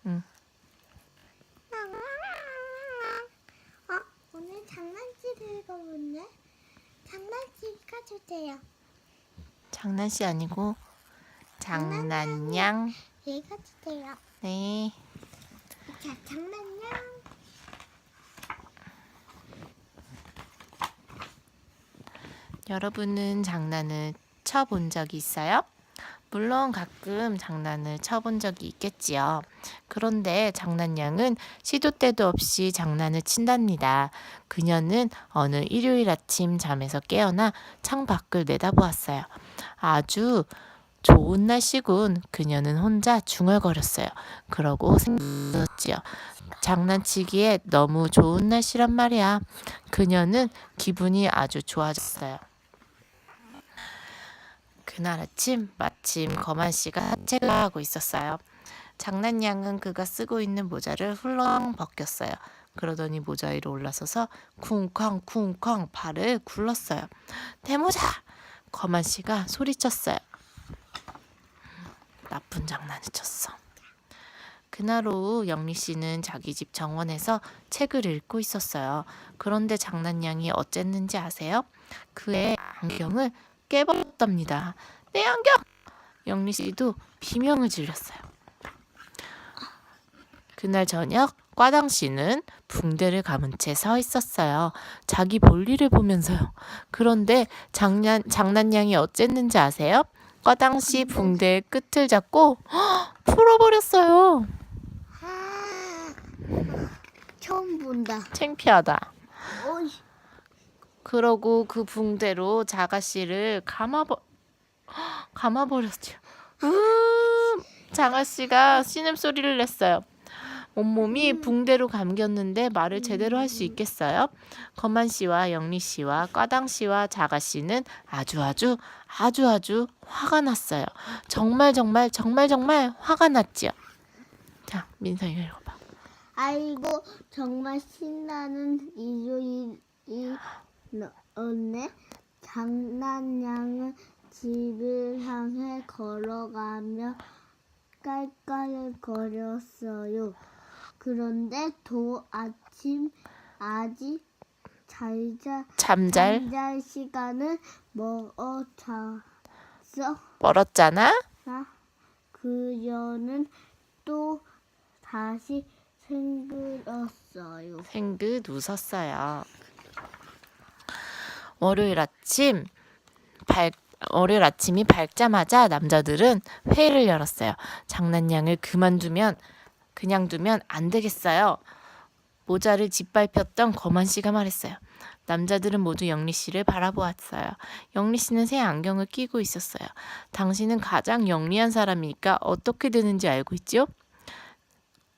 응. 오늘 장난질 읽어보네. 장난질 읽어주세요. 장난씨 아니고 장난냥. 읽어주세요. 네. 자, 장난냥. 여러분은 장난을 쳐본 적이 있어요? 물론 가끔 장난을 쳐본 적이 있겠지요. 그런데 장난냥은 시도 때도 없이 장난을 친답니다. 그녀는 어느 일요일 아침 잠에서 깨어나 창 밖을 내다보았어요. 아주 좋은 날씨군. 그녀는 혼자 중얼거렸어요. 그러고 생각했지요. 장난치기에 너무 좋은 날씨란 말이야. 그녀는 기분이 아주 좋아졌어요. 그날 아침 마침 거만 씨가 산책을 하고 있었어요. 장난냥은 그가 쓰고 있는 모자를 훌렁 벗겼어요. 그러더니 모자 위로 올라서서 쿵쾅 쿵쾅 발을 굴렀어요. 내 모자! 거만 씨가 소리쳤어요. 나쁜 장난을 쳤어. 그날 오후 영리 씨는 자기 집 정원에서 책을 읽고 있었어요. 그런데 장난냥이 어쨌는지 아세요? 그의 안경을 깨버렸답니다. 내 안경! 영리 씨도 비명을 질렀어요. 그날 저녁 과당 씨는 붕대를 감은 채 서 있었어요. 자기 볼일을 보면서요. 그런데 장난냥이 어쨌는지 아세요? 과당 씨 붕대의 끝을 잡고 풀어버렸어요. 처음 본다. 창피하다. 어이. 그러고 그 붕대로 자가씨를 감아버렸죠. 자가씨가 신음소리를 냈어요. 온몸이 붕대로 감겼는데 말을 제대로 할 수 있겠어요? 거만씨와 영리씨와 과당씨와 자가씨는 아주 화가 났어요. 정말 화가 났지요. 자, 민성이가 읽어봐. 아이고, 정말 신나는 일요일이었네. 장난냥은 집을 향해 걸어가며 깔깔거렸어요. 그런데 아침 아직 잠잘 시간은 멀었잖아. 그녀는 또 다시 생글었어요. 생긋 웃었어요. 월요일 아침이 밝자마자 남자들은 회의를 열었어요. 장난냥을 그냥 두면 안 되겠어요. 모자를 짓밟혔던 거만 씨가 말했어요. 남자들은 모두 영리 씨를 바라보았어요. 영리 씨는 새 안경을 끼고 있었어요. 당신은 가장 영리한 사람이니까 어떻게 되는지 알고 있지요?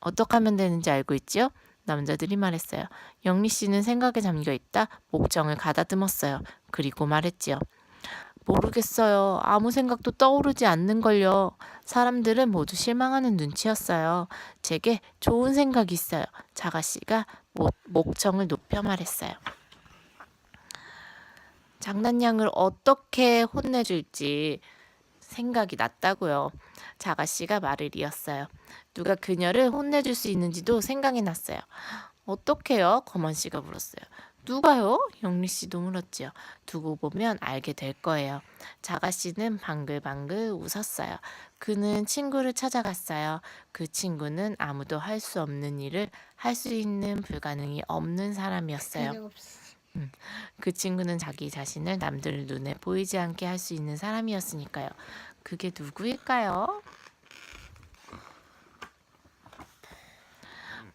어떻게 하면 되는지 알고 있지요? 남자들이 말했어요. 영리 씨는 생각에 잠겨 있다 목청을 가다듬었어요. 그리고 말했지요. 모르겠어요. 아무 생각도 떠오르지 않는걸요. 사람들은 모두 실망하는 눈치였어요. 제게 좋은 생각이 있어요. 자가씨가 목청을 높여 말했어요. 장난냥을 어떻게 혼내줄지 생각이 났다고요. 자가씨가 말을 이었어요. 누가 그녀를 혼내줄 수 있는지도 생각이 났어요. 어떻게요? 거만씨가 물었어요. 누가요? 영리씨도 물었지요. 두고 보면 알게 될 거예요. 자가씨는 방글방글 웃었어요. 그는 친구를 찾아갔어요. 그 친구는 아무도 할 수 없는 일을 할 수 있는 불가능이 없는 사람이었어요. 그 친구는 자기 자신을 남들 눈에 보이지 않게 할 수 있는 사람이었으니까요. 그게 누구일까요?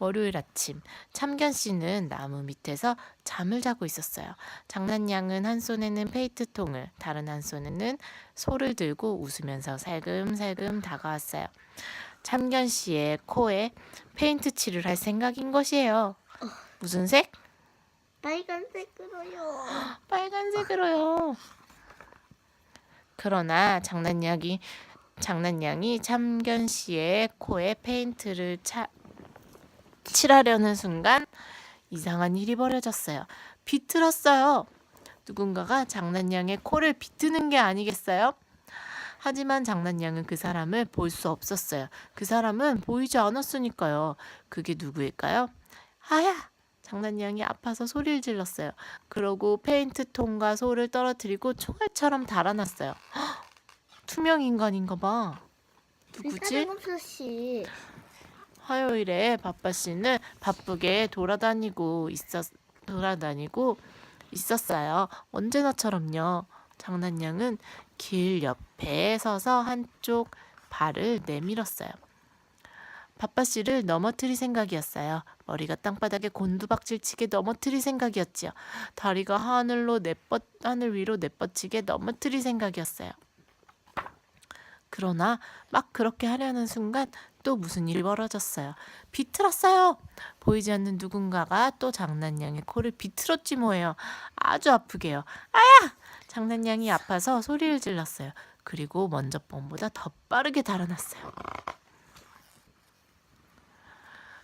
월요일 아침 참견 씨는 나무 밑에서 잠을 자고 있었어요. 장난냥은 한 손에는 페인트통을 다른 한 손에는 소를 들고 웃으면서 살금살금 다가왔어요. 참견 씨의 코에 페인트 칠을 할 생각인 것이에요. 무슨 색? 빨간색으로요. 빨간색으로요. 그러나 장난냥이 참견 씨의 코에 페인트를 칠하려는 순간 이상한 일이 벌어졌어요. 비틀었어요. 누군가가 장난냥의 코를 비트는 게 아니겠어요? 하지만 장난양은 그 사람을 볼 수 없었어요. 그 사람은 보이지 않았으니까요. 그게 누구일까요? 아야! 장난양이 아파서 소리를 질렀어요. 그러고 페인트통과 소를 떨어뜨리고 총알처럼 달아났어요. 투명 인간인가 봐. 누구지? 사랑없었시. 화요일에 바빠 씨는 바쁘게 돌아다니고 있었어요. 언제나처럼요. 장난양은 길 옆에 서서 한쪽 발을 내밀었어요. 바빠 씨를 넘어뜨릴 생각이었어요. 머리가 땅바닥에 곤두박질 치게 넘어뜨릴 생각이었지요. 다리가 하늘 위로 내뻗치게 넘어뜨릴 생각이었어요. 그러나 막 그렇게 하려는 순간 또 무슨 일이 벌어졌어요. 비틀었어요. 보이지 않는 누군가가 또 장난양의 코를 비틀었지 뭐예요. 아주 아프게요. 아야! 장난양이 아파서 소리를 질렀어요. 그리고 먼저 뻔보다 더 빠르게 달아났어요.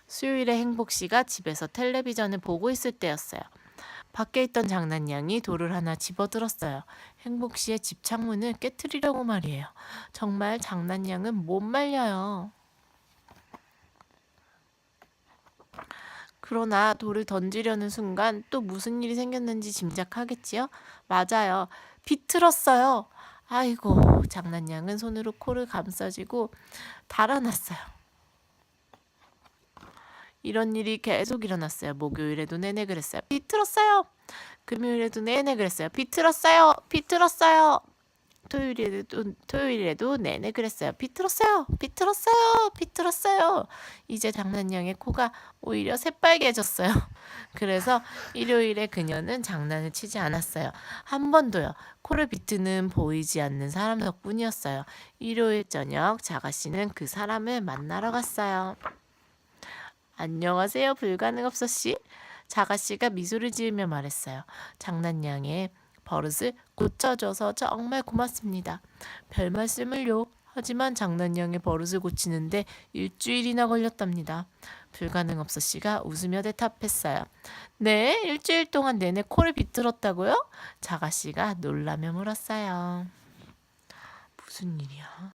수요일에 행복 씨가 집에서 텔레비전을 보고 있을 때였어요. 밖에 있던 장난양이 돌을 하나 집어들었어요. 행복 씨의 집 창문을 깨트리려고 말이에요. 정말 장난양은 못 말려요. 그러나 돌을 던지려는 순간 또 무슨 일이 생겼는지 짐작하겠지요? 맞아요. 비틀었어요. 아이고, 장난양은 손으로 코를 감싸쥐고 달아났어요. 이런 일이 계속 일어났어요. 목요일에도 내내 그랬어요. 비틀었어요. 금요일에도 내내 그랬어요. 비틀었어요. 비틀었어요. 토요일에도 내내 그랬어요. 비틀었어요. 비틀었어요. 비틀었어요. 이제 장난양의 코가 오히려 새빨개졌어요. 그래서 일요일에 그녀는 장난을 치지 않았어요. 한 번도요. 코를 비트는 보이지 않는 사람 덕분이었어요. 일요일 저녁 자가씨는 그 사람을 만나러 갔어요. 안녕하세요, 불가능없어 씨. 자가씨가 미소를 지으며 말했어요. 장난양의 버릇을 고쳐줘서 정말 고맙습니다. 별 말씀을요. 하지만 장난양의 버릇을 고치는데 일주일이나 걸렸답니다. 불가능없어 씨가 웃으며 대답했어요. 네, 일주일 동안 내내 코를 비틀었다고요? 자가씨가 놀라며 물었어요. 무슨 일이야?